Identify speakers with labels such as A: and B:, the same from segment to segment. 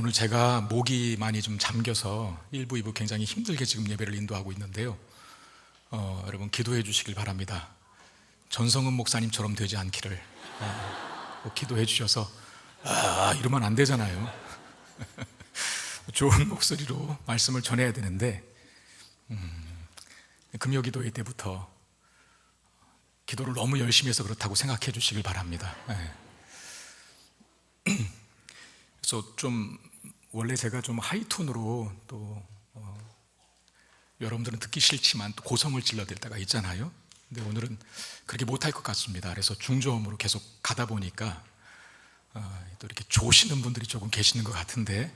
A: 오늘 제가 목이 많이 좀 잠겨서 1부, 2부 굉장히 힘들게 지금 예배를 인도하고 있는데요. 여러분 기도해 주시길 바랍니다. 전성은 목사님처럼 되지 않기를 꼭 기도해 주셔서 이러면 안 되잖아요. 좋은 목소리로 말씀을 전해야 되는데 금요기도회 때부터 기도를 너무 열심히 해서 그렇다고 생각해 주시길 바랍니다. 그래서 좀 원래 제가 좀 하이톤으로 또 여러분들은 듣기 싫지만 또 고성을 질러댈 때가 있잖아요. 근데 오늘은 그렇게 못할 것 같습니다. 그래서 중저음으로 계속 가다 보니까 또 이렇게 조시는 분들이 조금 계시는 것 같은데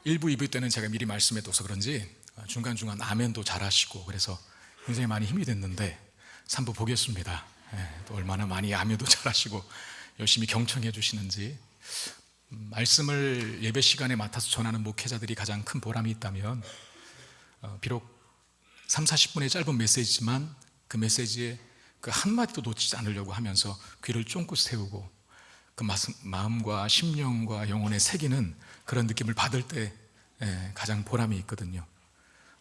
A: 1부, 2부 때는 제가 미리 말씀해둬서 그런지 중간중간 아멘도 잘하시고 그래서 굉장히 많이 힘이 됐는데 3부 보겠습니다. 또 얼마나 많이 아멘도 잘하시고 열심히 경청해 주시는지. 말씀을 예배 시간에 맡아서 전하는 목회자들이 가장 큰 보람이 있다면 비록 30-40분의 짧은 메시지지만 그 메시지에 그 한마디도 놓치지 않으려고 하면서 귀를 쫑긋 세우고 그 마음과 심령과 영혼에 새기는 그런 느낌을 받을 때 가장 보람이 있거든요.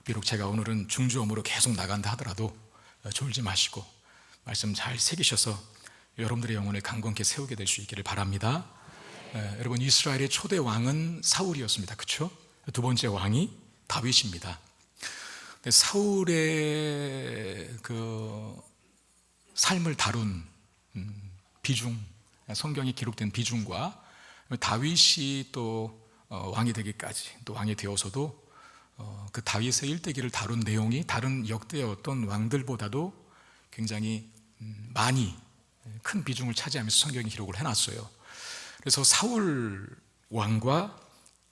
A: 비록 제가 오늘은 중저음으로 계속 나간다 하더라도 졸지 마시고 말씀 잘 새기셔서 여러분들의 영혼을 강건케 세우게 될 수 있기를 바랍니다. 여러분 이스라엘의 초대 왕은 사울이었습니다. 그렇죠? 두 번째 왕이 다윗입니다. 사울의 그 삶을 다룬 비중, 성경에 기록된 비중과 다윗이 또 왕이 되기까지 또 왕이 되어서도 그 다윗의 일대기를 다룬 내용이 다른 역대의 어떤 왕들보다도 굉장히 많이 큰 비중을 차지하면서 성경에 기록을 해놨어요. 그래서 사울 왕과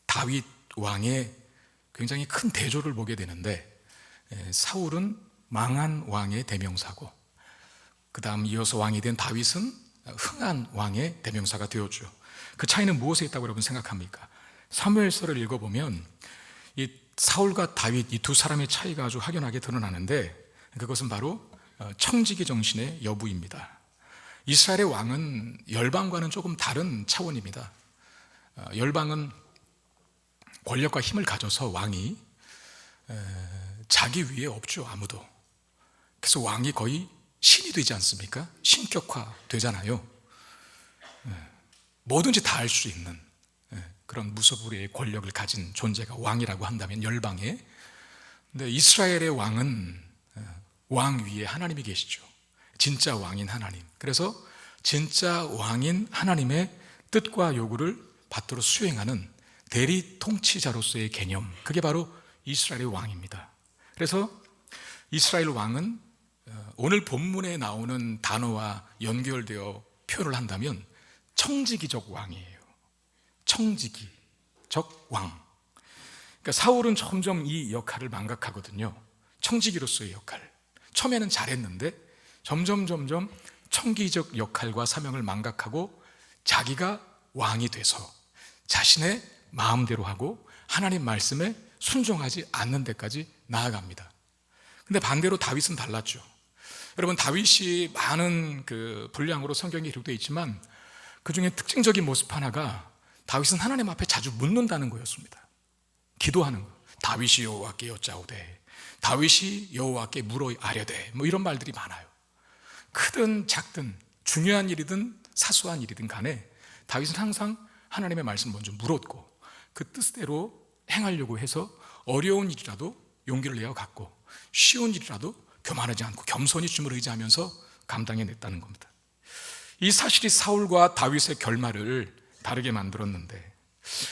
A: 다윗 왕의 굉장히 큰 대조를 보게 되는데 사울은 망한 왕의 대명사고 그 다음 이어서 왕이 된 다윗은 흥한 왕의 대명사가 되었죠. 그 차이는 무엇에 있다고 여러분 생각합니까? 사무엘서를 읽어보면 이 사울과 다윗 이 두 사람의 차이가 아주 확연하게 드러나는데 그것은 바로 청지기 정신의 여부입니다. 이스라엘의 왕은 열방과는 조금 다른 차원입니다. 열방은 권력과 힘을 가져서 왕이 자기 위에 없죠. 아무도. 그래서 왕이 거의 신이 되지 않습니까? 신격화 되잖아요. 뭐든지 다 할 수 있는 그런 무소불위의 권력을 가진 존재가 왕이라고 한다면 열방에. 근데 이스라엘의 왕은 왕 위에 하나님이 계시죠. 진짜 왕인 하나님. 그래서 진짜 왕인 하나님의 뜻과 요구를 받들어 수행하는 대리 통치자로서의 개념, 그게 바로 이스라엘의 왕입니다. 그래서 이스라엘 왕은 오늘 본문에 나오는 단어와 연결되어 표현을 한다면 청지기적 왕이에요. 청지기적 왕. 그러니까 사울은 점점 이 역할을 망각하거든요. 청지기로서의 역할. 처음에는 잘했는데 점점 청기적 역할과 사명을 망각하고 자기가 왕이 돼서 자신의 마음대로 하고 하나님 말씀에 순종하지 않는 데까지 나아갑니다. 근데 반대로 다윗은 달랐죠. 여러분 다윗이 많은 그 분량으로 성경에 기록되어 있지만 그 중에 특징적인 모습 하나가 다윗은 하나님 앞에 자주 묻는다는 거였습니다. 기도하는 거. 다윗이 여호와께 여짜오되 다윗이 여호와께 물어 아뢰되 뭐 이런 말들이 많아요. 크든 작든 중요한 일이든 사소한 일이든 간에 다윗은 항상 하나님의 말씀 먼저 물었고 그 뜻대로 행하려고 해서 어려운 일이라도 용기를 내어 갔고 쉬운 일이라도 교만하지 않고 겸손히 주님을 의지하면서 감당해냈다는 겁니다. 이 사실이 사울과 다윗의 결말을 다르게 만들었는데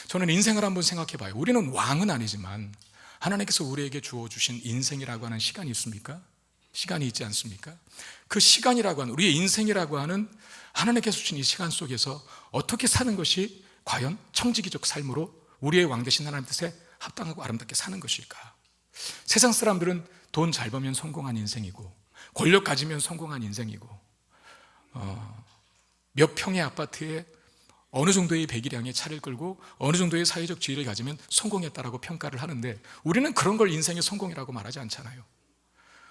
A: 저는 인생을 한번 생각해 봐요. 우리는 왕은 아니지만 하나님께서 우리에게 주어주신 인생이라고 하는 시간이 있습니까? 시간이 있지 않습니까? 그 시간이라고 하는 우리의 인생이라고 하는 하나님께서 주신 이 시간 속에서 어떻게 사는 것이 과연 청지기적 삶으로 우리의 왕 되신 하나님 뜻에 합당하고 아름답게 사는 것일까? 세상 사람들은 돈 잘 벌면 성공한 인생이고 권력 가지면 성공한 인생이고 몇 평의 아파트에 어느 정도의 배기량의 차를 끌고 어느 정도의 사회적 지위를 가지면 성공했다라고 평가를 하는데 우리는 그런 걸 인생의 성공이라고 말하지 않잖아요.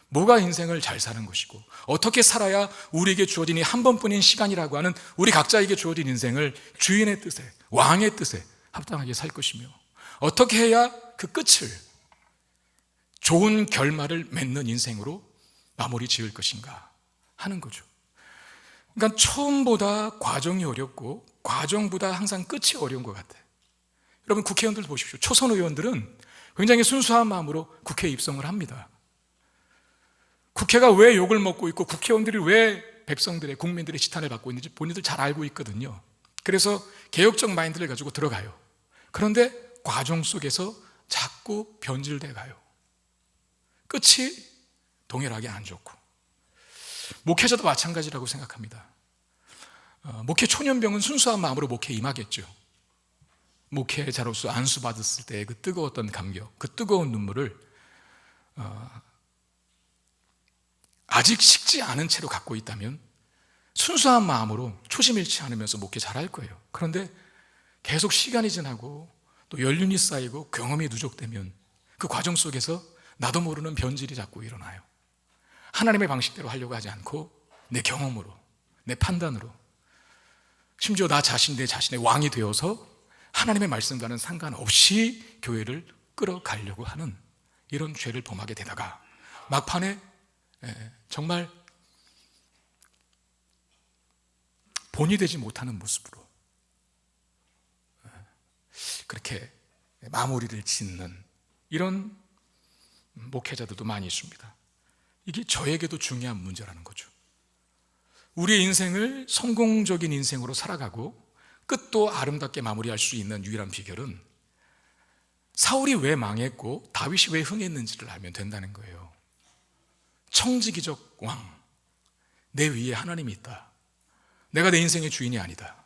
A: 뭐가 인생을 잘 사는 것이고 어떻게 살아야 우리에게 주어진 이 한 번뿐인 시간이라고 하는 우리 각자에게 주어진 인생을 주인의 뜻에 왕의 뜻에 합당하게 살 것이며 어떻게 해야 그 끝을 좋은 결말을 맺는 인생으로 마무리 지을 것인가 하는 거죠. 그러니까 처음보다 과정이 어렵고 과정보다 항상 끝이 어려운 것 같아요. 여러분 국회의원들 보십시오. 초선 의원들은 굉장히 순수한 마음으로 국회에 입성을 합니다. 국회가 왜 욕을 먹고 있고 국회의원들이 왜 백성들의 국민들의 지탄을 받고 있는지 본인들 잘 알고 있거든요. 그래서 개혁적 마인드를 가지고 들어가요. 그런데 과정 속에서 자꾸 변질돼 가요. 끝이 동일하게 안 좋고, 목회자도 마찬가지라고 생각합니다. 목회 초년병은 순수한 마음으로 목회에 임하겠죠. 목회자로서 안수받았을 때의 그 뜨거웠던 감격, 그 뜨거운 눈물을 아직 식지 않은 채로 갖고 있다면 순수한 마음으로 초심 잃지 않으면서 목회 잘할 거예요. 그런데 계속 시간이 지나고 또 연륜이 쌓이고 경험이 누적되면 그 과정 속에서 나도 모르는 변질이 자꾸 일어나요. 하나님의 방식대로 하려고 하지 않고 내 경험으로, 내 판단으로, 심지어 나 자신, 내 자신의 왕이 되어서 하나님의 말씀과는 상관없이 교회를 끌어가려고 하는 이런 죄를 범하게 되다가 막판에 정말 본이 되지 못하는 모습으로 그렇게 마무리를 짓는 이런 목회자들도 많이 있습니다. 이게 저에게도 중요한 문제라는 거죠. 우리의 인생을 성공적인 인생으로 살아가고 끝도 아름답게 마무리할 수 있는 유일한 비결은 사울이 왜 망했고 다윗이 왜 흥했는지를 알면 된다는 거예요. 청지기적 왕, 내 위에 하나님이 있다. 내가 내 인생의 주인이 아니다.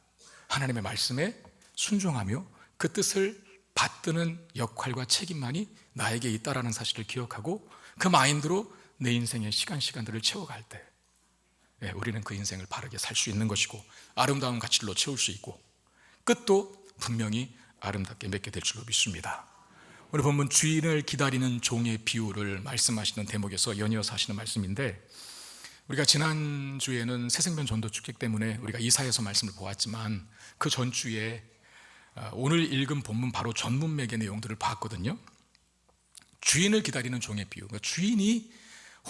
A: 하나님의 말씀에 순종하며 그 뜻을 받드는 역할과 책임만이 나에게 있다라는 사실을 기억하고 그 마인드로 내 인생의 시간들을 채워갈 때 우리는 그 인생을 바르게 살 수 있는 것이고 아름다운 가치로 채울 수 있고 끝도 분명히 아름답게 맺게 될 줄로 믿습니다. 오늘 본문 주인을 기다리는 종의 비유를 말씀하시는 대목에서 연이어서 하시는 말씀인데, 우리가 지난주에는 새생명 전도 축제 때문에 우리가 이사야서 말씀을 보았지만 그 전주에 오늘 읽은 본문 바로 전문맥의 내용들을 봤거든요. 주인을 기다리는 종의 비유, 그러니까 주인이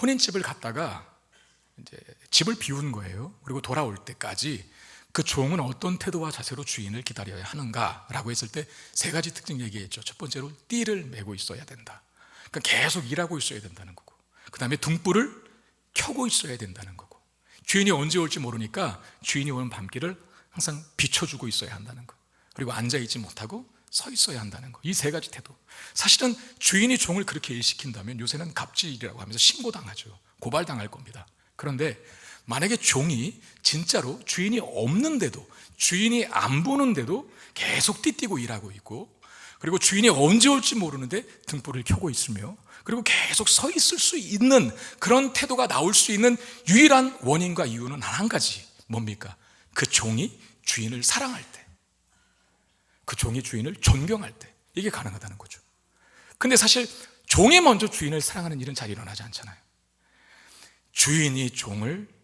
A: 혼인집을 갔다가 이제 집을 비운 거예요. 그리고 돌아올 때까지 그 종은 어떤 태도와 자세로 주인을 기다려야 하는가라고 했을 때 세 가지 특징 얘기했죠. 첫 번째로 띠를 메고 있어야 된다. 그러니까 계속 일하고 있어야 된다는 거고, 그 다음에 등불을 켜고 있어야 된다는 거고, 주인이 언제 올지 모르니까 주인이 오는 밤길을 항상 비춰주고 있어야 한다는 거, 그리고 앉아있지 못하고 서 있어야 한다는 거. 이 세 가지 태도. 사실은 주인이 종을 그렇게 일시킨다면 요새는 갑질이라고 하면서 신고당하죠. 고발당할 겁니다. 그런데 만약에 종이 진짜로 주인이 없는데도, 주인이 안 보는데도 계속 띠띠고 일하고 있고, 그리고 주인이 언제 올지 모르는데 등불을 켜고 있으며, 그리고 계속 서 있을 수 있는 그런 태도가 나올 수 있는 유일한 원인과 이유는 한 가지. 뭡니까? 그 종이 주인을 사랑할 때, 그 종이 주인을 존경할 때, 이게 가능하다는 거죠. 근데 사실 종이 먼저 주인을 사랑하는 일은 잘 일어나지 않잖아요. 주인이 종을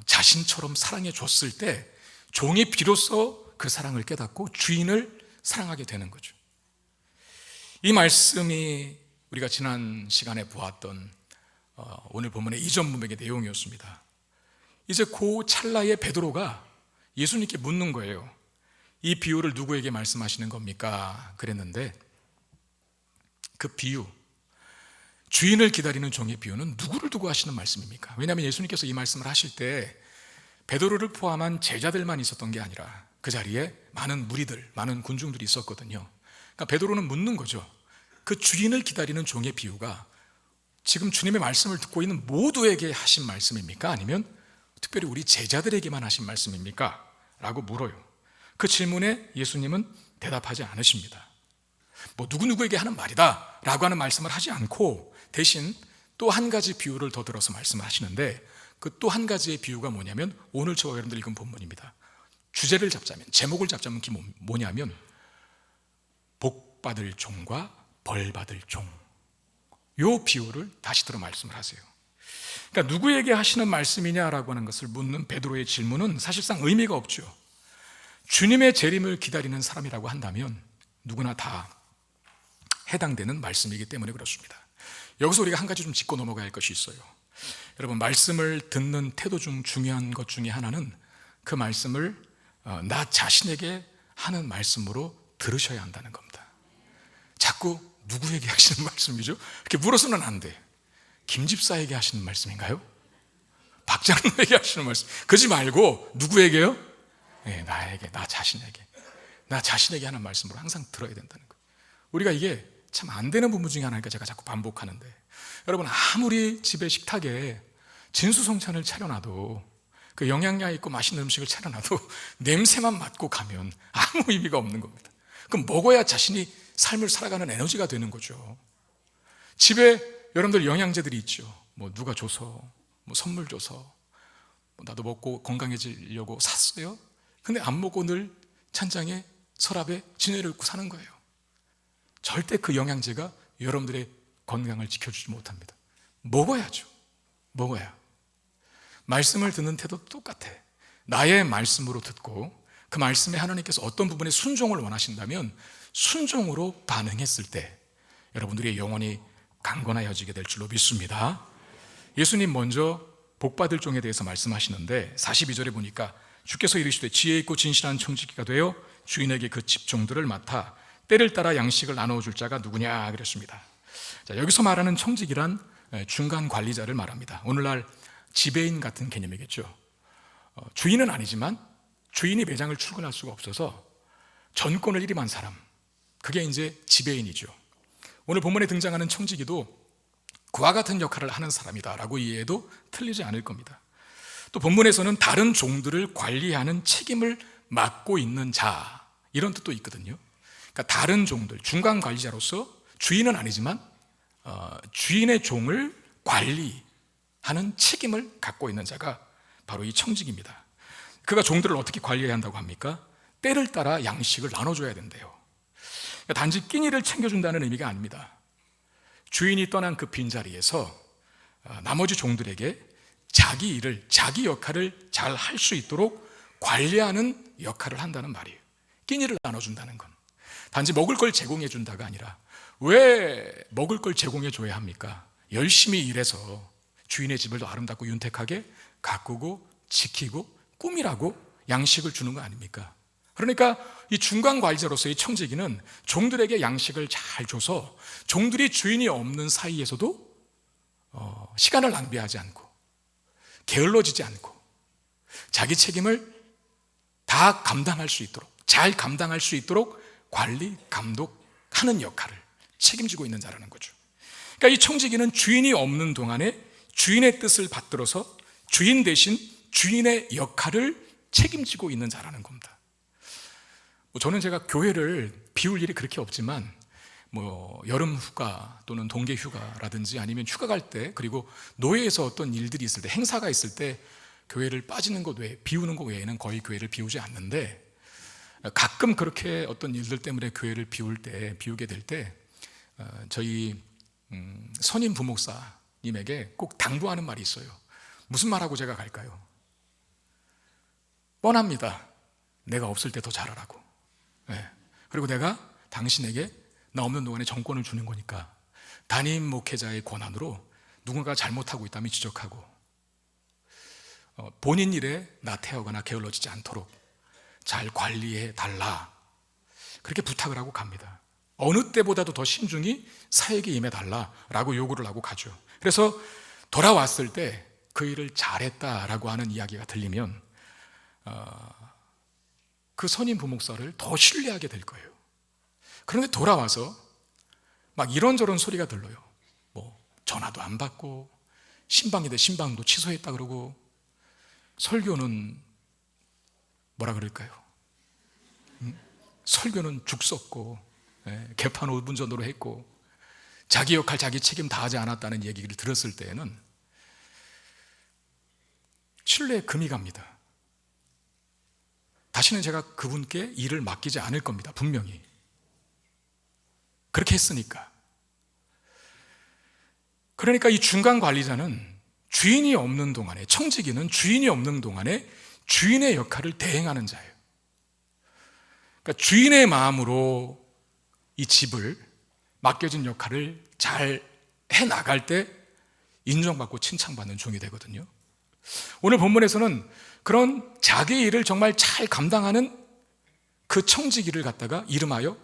A: 자신처럼 사랑해 줬을 때 종이 비로소 그 사랑을 깨닫고 주인을 사랑하게 되는 거죠. 이 말씀이 우리가 지난 시간에 보았던 오늘 본문의 이전 문맥의 내용이었습니다. 이제 그 찰나에 베드로가 예수님께 묻는 거예요. 이 비유를 누구에게 말씀하시는 겁니까? 그랬는데 그 비유, 주인을 기다리는 종의 비유는 누구를 두고 하시는 말씀입니까? 왜냐하면 예수님께서 이 말씀을 하실 때 베드로를 포함한 제자들만 있었던 게 아니라 그 자리에 많은 무리들, 많은 군중들이 있었거든요. 그러니까 베드로는 묻는 거죠. 그 주인을 기다리는 종의 비유가 지금 주님의 말씀을 듣고 있는 모두에게 하신 말씀입니까? 아니면 특별히 우리 제자들에게만 하신 말씀입니까? 라고 물어요. 그 질문에 예수님은 대답하지 않으십니다. 뭐 누구누구에게 하는 말이다 라고 하는 말씀을 하지 않고 대신 또 한 가지 비유를 더 들어서 말씀을 하시는데, 그 또 한 가지의 비유가 뭐냐면 오늘 저와 여러분들 읽은 본문입니다. 주제를 잡자면, 제목을 잡자면 뭐냐면 복받을 종과 벌받을 종, 요 비유를 다시 들어 말씀을 하세요. 그러니까 누구에게 하시는 말씀이냐라고 하는 것을 묻는 베드로의 질문은 사실상 의미가 없죠. 주님의 재림을 기다리는 사람이라고 한다면 누구나 다 해당되는 말씀이기 때문에 그렇습니다. 여기서 우리가 한 가지 좀 짚고 넘어가야 할 것이 있어요. 여러분, 말씀을 듣는 태도 중 중요한 것 중에 하나는 그 말씀을 나 자신에게 하는 말씀으로 들으셔야 한다는 겁니다. 자꾸 누구에게 하시는 말씀이죠? 이렇게 물어서는 안 돼. 김 집사에게 하시는 말씀인가요? 박 장로에게 하시는 말씀. 그러지 말고 누구에게요? 네, 나에게, 나 자신에게 하는 말씀으로 항상 들어야 된다는 거예요. 우리가 이게 참 안 되는 부분 중에 하나니까 제가 자꾸 반복하는데, 여러분, 아무리 집에 식탁에 진수성찬을 차려놔도, 그 영양가 있고 맛있는 음식을 차려놔도 냄새만 맡고 가면 아무 의미가 없는 겁니다. 그럼 먹어야 자신이 삶을 살아가는 에너지가 되는 거죠. 집에 여러분들 영양제들이 있죠. 뭐 누가 줘서, 뭐 선물 줘서, 뭐 나도 먹고 건강해지려고 샀어요. 근데 안 먹고 늘 찬장에 서랍에 진열을 입고 사는 거예요. 절대 그 영양제가 여러분들의 건강을 지켜주지 못합니다. 먹어야죠. 먹어야. 말씀을 듣는 태도도 똑같아. 나의 말씀으로 듣고 그 말씀에 하나님께서 어떤 부분에 순종을 원하신다면 순종으로 반응했을 때 여러분들의 영혼이 강건하여지게 될 줄로 믿습니다. 예수님 먼저 복받을 종에 대해서 말씀하시는데 42절에 보니까 주께서 이르시되 지혜 있고 진실한 청지기가 되어 주인에게 그 집종들을 맡아 때를 따라 양식을 나누어 줄 자가 누구냐 그랬습니다. 자, 여기서 말하는 청지기란 중간 관리자를 말합니다. 오늘날 지배인 같은 개념이겠죠. 주인은 아니지만 주인이 매장을 출근할 수가 없어서 전권을 일임한 사람, 그게 이제 지배인이죠. 오늘 본문에 등장하는 청지기도 그와 같은 역할을 하는 사람이다라고 이해해도 틀리지 않을 겁니다. 또 본문에서는 다른 종들을 관리하는 책임을 맡고 있는 자, 이런 뜻도 있거든요. 그러니까 다른 종들, 중간 관리자로서 주인은 아니지만 주인의 종을 관리하는 책임을 갖고 있는 자가 바로 이 청지기입니다. 그가 종들을 어떻게 관리해야 한다고 합니까? 때를 따라 양식을 나눠줘야 된대요. 그러니까 단지 끼니를 챙겨준다는 의미가 아닙니다. 주인이 떠난 그 빈자리에서 나머지 종들에게 자기 일을, 자기 역할을 잘 할 수 있도록 관리하는 역할을 한다는 말이에요. 끼니를 나눠준다는 건 단지 먹을 걸 제공해 준다가 아니라, 왜 먹을 걸 제공해 줘야 합니까? 열심히 일해서 주인의 집을 더 아름답고 윤택하게 가꾸고 지키고 꾸미라고 양식을 주는 거 아닙니까? 그러니까 이 중간 관리자로서의 청지기는 종들에게 양식을 잘 줘서 종들이 주인이 없는 사이에서도 시간을 낭비하지 않고 게을러지지 않고 자기 책임을 다 감당할 수 있도록, 잘 감당할 수 있도록 관리, 감독하는 역할을 책임지고 있는 자라는 거죠. 그러니까 이 청지기는 주인이 없는 동안에 주인의 뜻을 받들어서 주인 대신 주인의 역할을 책임지고 있는 자라는 겁니다. 저는 제가 교회를 비울 일이 그렇게 없지만 여름 휴가 또는 동계 휴가라든지 아니면 휴가 갈 때, 그리고 노예에서 어떤 일들이 있을 때, 행사가 있을 때 교회를 빠지는 것 외에, 비우는 것 외에는 거의 교회를 비우지 않는데, 가끔 그렇게 어떤 일들 때문에 교회를 비우게 될 때 저희 선임 부목사님에게 꼭 당부하는 말이 있어요. 무슨 말하고 제가 갈까요? 뻔합니다. 내가 없을 때 더 잘하라고. 네. 그리고 내가 당신에게 나 없는 동안에 정권을 주는 거니까 담임 목회자의 권한으로 누군가 잘못하고 있다면 지적하고 본인 일에 나태하거나 게을러지지 않도록 잘 관리해 달라, 그렇게 부탁을 하고 갑니다. 어느 때보다도 더 신중히 사역에 임해 달라라고 요구를 하고 가죠. 그래서 돌아왔을 때 그 일을 잘했다라고 하는 이야기가 들리면 그 선임 부목사를 더 신뢰하게 될 거예요. 그런데 돌아와서 막 이런저런 소리가 들려요. 전화도 안 받고, 신방인데 신방도 취소했다 그러고, 설교는 뭐라 그럴까요? 설교는 죽 썩고, 개판 5분 전으로 했고, 자기 역할 자기 책임 다하지 않았다는 얘기를 들었을 때에는 신뢰에 금이 갑니다. 다시는 제가 그분께 일을 맡기지 않을 겁니다. 분명히. 그렇게 했으니까. 그러니까 이 중간 관리자는 주인이 없는 동안에, 청지기는 주인이 없는 동안에 주인의 역할을 대행하는 자예요. 그러니까 주인의 마음으로 이 집을, 맡겨진 역할을 잘 해나갈 때 인정받고 칭찬받는 종이 되거든요. 오늘 본문에서는 그런 자기의 일을 정말 잘 감당하는 그 청지기를 갖다가 이름하여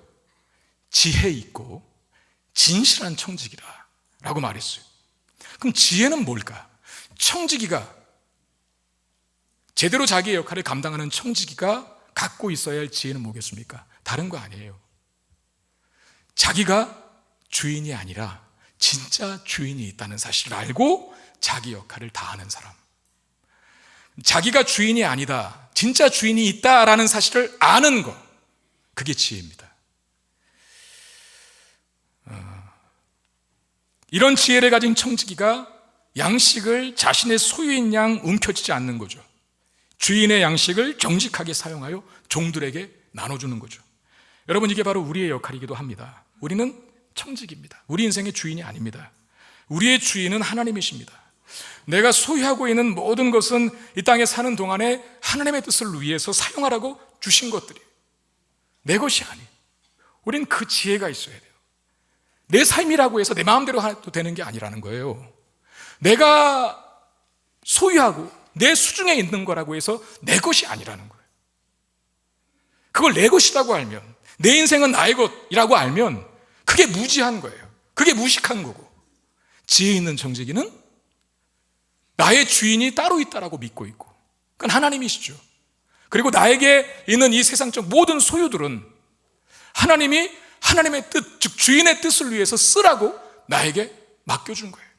A: 지혜 있고 진실한 청지기라 라고 말했어요. 그럼 지혜는 뭘까? 청지기가, 제대로 자기의 역할을 감당하는 청지기가 갖고 있어야 할 지혜는 뭐겠습니까? 다른 거 아니에요. 자기가 주인이 아니라 진짜 주인이 있다는 사실을 알고 자기 역할을 다하는 사람. 자기가 주인이 아니다, 진짜 주인이 있다라는 사실을 아는 것, 그게 지혜입니다. 이런 지혜를 가진 청지기가 양식을 자신의 소유인 양 움켜쥐지 않는 거죠. 주인의 양식을 정직하게 사용하여 종들에게 나눠주는 거죠. 여러분, 이게 바로 우리의 역할이기도 합니다. 우리는 청지기입니다. 우리 인생의 주인이 아닙니다. 우리의 주인은 하나님이십니다. 내가 소유하고 있는 모든 것은 이 땅에 사는 동안에 하나님의 뜻을 위해서 사용하라고 주신 것들이 내 것이 아니에요. 우린 그 지혜가 있어야 돼요. 내 삶이라고 해서 내 마음대로 해도 되는 게 아니라는 거예요. 내가 소유하고 내 수중에 있는 거라고 해서 내 것이 아니라는 거예요. 그걸 내 것이라고 알면, 내 인생은 나의 것이라고 알면 그게 무지한 거예요. 그게 무식한 거고, 지혜 있는 청지기는 나의 주인이 따로 있다라고 믿고 있고, 그건 하나님이시죠. 그리고 나에게 있는 이 세상적 모든 소유들은 하나님이 하나님의 뜻, 즉 주인의 뜻을 위해서 쓰라고 나에게 맡겨준 거예요.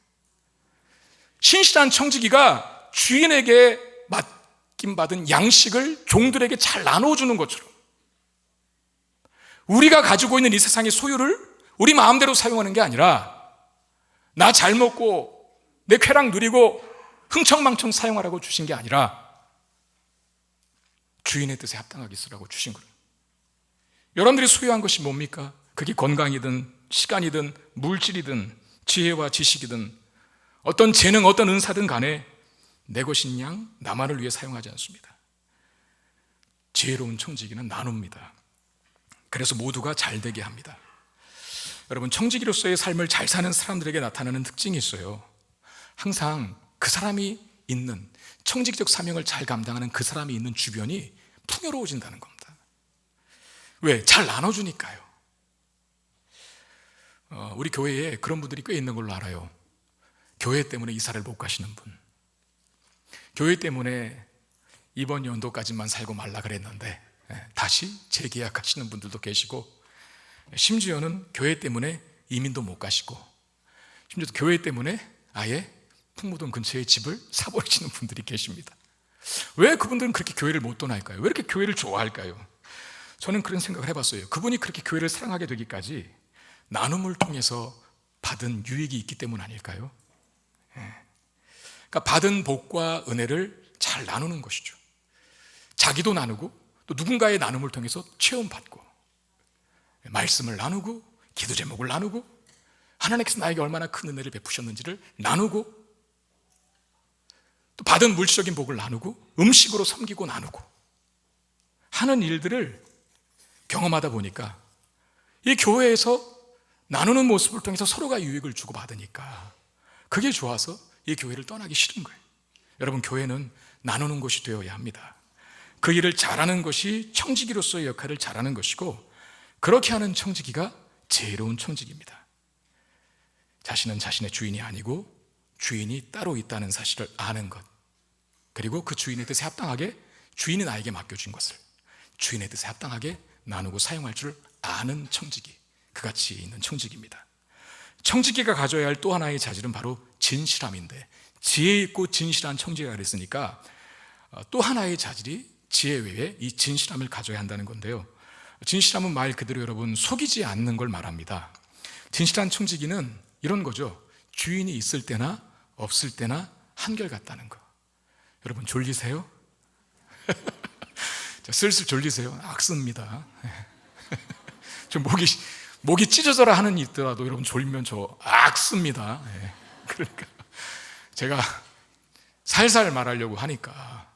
A: 신실한 청지기가 주인에게 맡김받은 양식을 종들에게 잘 나눠주는 것처럼 우리가 가지고 있는 이 세상의 소유를 우리 마음대로 사용하는 게 아니라 나 잘 먹고 내 쾌락 누리고 흥청망청 사용하라고 주신 게 아니라 주인의 뜻에 합당하게 쓰라고 주신 거예요. 여러분들이 소유한 것이 뭡니까? 그게 건강이든 시간이든 물질이든 지혜와 지식이든 어떤 재능, 어떤 은사든 간에 내 것인 양 나만을 위해 사용하지 않습니다. 지혜로운 청지기는 나눕니다. 그래서 모두가 잘 되게 합니다. 여러분, 청지기로서의 삶을 잘 사는 사람들에게 나타나는 특징이 있어요. 항상 그 사람이 있는, 청지기적 사명을 잘 감당하는 그 사람이 있는 주변이 풍요로워진다는 겁니다. 왜? 잘 나눠주니까요. 우리 교회에 그런 분들이 꽤 있는 걸로 알아요. 교회 때문에 이사를 못 가시는 분, 교회 때문에 이번 연도까지만 살고 말라 그랬는데 다시 재계약하시는 분들도 계시고, 심지어는 교회 때문에 이민도 못 가시고, 심지어 교회 때문에 아예 풍무동 근처에 집을 사버리시는 분들이 계십니다. 왜 그분들은 그렇게 교회를 못 떠날까요? 왜 이렇게 교회를 좋아할까요? 저는 그런 생각을 해봤어요. 그분이 그렇게 교회를 사랑하게 되기까지 나눔을 통해서 받은 유익이 있기 때문 아닐까요? 그러니까 받은 복과 은혜를 잘 나누는 것이죠. 자기도 나누고 또 누군가의 나눔을 통해서 체험받고, 말씀을 나누고 기도 제목을 나누고 하나님께서 나에게 얼마나 큰 은혜를 베푸셨는지를 나누고, 또 받은 물질적인 복을 나누고 음식으로 섬기고 나누고 하는 일들을 경험하다 보니까 이 교회에서 나누는 모습을 통해서 서로가 유익을 주고받으니까 그게 좋아서 이 교회를 떠나기 싫은 거예요. 여러분, 교회는 나누는 곳이 되어야 합니다. 그 일을 잘하는 것이 청지기로서의 역할을 잘하는 것이고, 그렇게 하는 청지기가 지혜로운 청지기입니다. 자신은 자신의 주인이 아니고 주인이 따로 있다는 사실을 아는 것, 그리고 그 주인의 뜻에 합당하게 주인이 나에게 맡겨준 것을 주인의 뜻에 합당하게 나누고 사용할 줄 아는 청지기, 그가 지혜 있는 청지기입니다. 청지기가 가져야 할 또 하나의 자질은 바로 진실함인데, 지혜 있고 진실한 청지기가 그랬으니까 또 하나의 자질이 지혜 외에 이 진실함을 가져야 한다는 건데요. 진실함은 말 그대로 여러분 속이지 않는 걸 말합니다. 진실한 청지기는 이런 거죠. 주인이 있을 때나 없을 때나 한결같다는 거. 여러분, 졸리세요? 슬슬 졸리세요? 악습니다. 좀 목이 찢어져라 하는 일 있더라도 여러분 졸면 저 악습니다. 그러니까 제가 살살 말하려고 하니까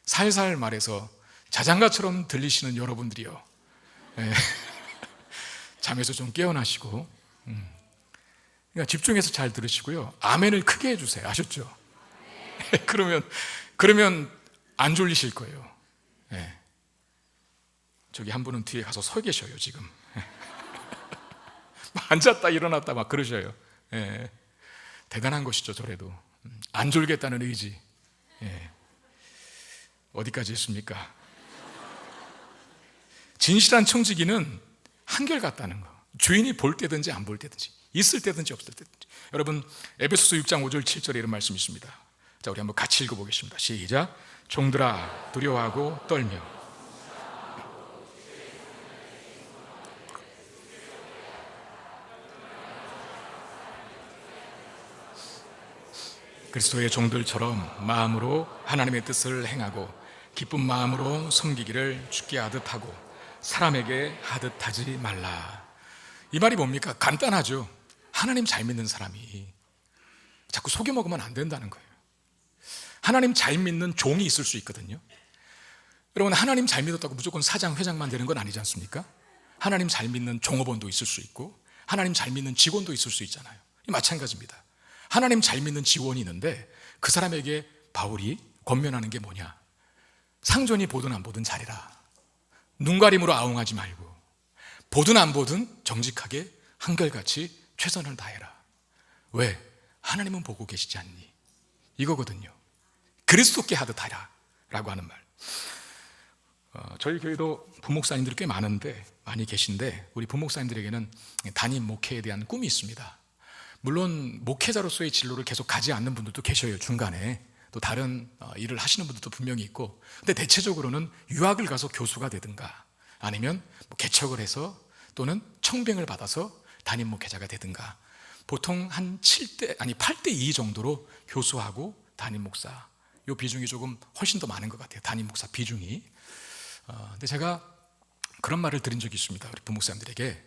A: 살살 말해서 자장가처럼 들리시는 여러분들이요, 예. 잠에서 좀 깨어나시고, 그러니까 집중해서 잘 들으시고요. 아멘을 크게 해주세요. 아셨죠? 그러면 안 졸리실 거예요. 예. 저기 한 분은 뒤에 가서 서 계셔요, 지금. 앉았다 일어났다 막 그러셔요. 예. 대단한 것이죠, 저래도. 안 졸겠다는 의지. 예. 어디까지 했습니까? 진실한 청지기는 한결같다는 거. 주인이 볼 때든지 안 볼 때든지, 있을 때든지 없을 때든지. 여러분, 에베소서 6장 5절 7절에 이런 말씀이 있습니다. 자, 우리 한번 같이 읽어보겠습니다. 시작. 종들아 두려워하고 떨며 그리스도의 종들처럼 마음으로 하나님의 뜻을 행하고 기쁜 마음으로 섬기기를 주께 하듯 하고 사람에게 하듯 하지 말라. 이 말이 뭡니까? 간단하죠. 하나님 잘 믿는 사람이 자꾸 속여 먹으면 안 된다는 거예요. 하나님 잘 믿는 종이 있을 수 있거든요. 여러분, 하나님 잘 믿었다고 무조건 사장, 회장만 되는 건 아니지 않습니까? 하나님 잘 믿는 종업원도 있을 수 있고 하나님 잘 믿는 직원도 있을 수 있잖아요. 마찬가지입니다. 하나님 잘 믿는 직원이 있는데 그 사람에게 바울이 권면하는 게 뭐냐? 상전이 보든 안 보든 잘해라. 눈가림으로 아웅하지 말고 보든 안 보든 정직하게 한결같이 최선을 다해라. 왜? 하나님은 보고 계시지 않니? 이거거든요. 그리스도께 하듯 하라 라고 하는 말. 저희 교회도 부목사님들이 꽤 많이 계신데 우리 부목사님들에게는 담임 목회에 대한 꿈이 있습니다. 물론 목회자로서의 진로를 계속 가지 않는 분들도 계셔요. 중간에 또 다른 일을 하시는 분들도 분명히 있고, 근데 대체적으로는 유학을 가서 교수가 되든가 아니면 개척을 해서 또는 청빙을 받아서 담임 목회자가 되든가, 보통 한 8대 2 정도로 교수하고 담임 목사, 이 비중이 조금 훨씬 더 많은 것 같아요. 담임 목사 비중이. 근데 제가 그런 말을 들은 적이 있습니다. 우리 부목사님들에게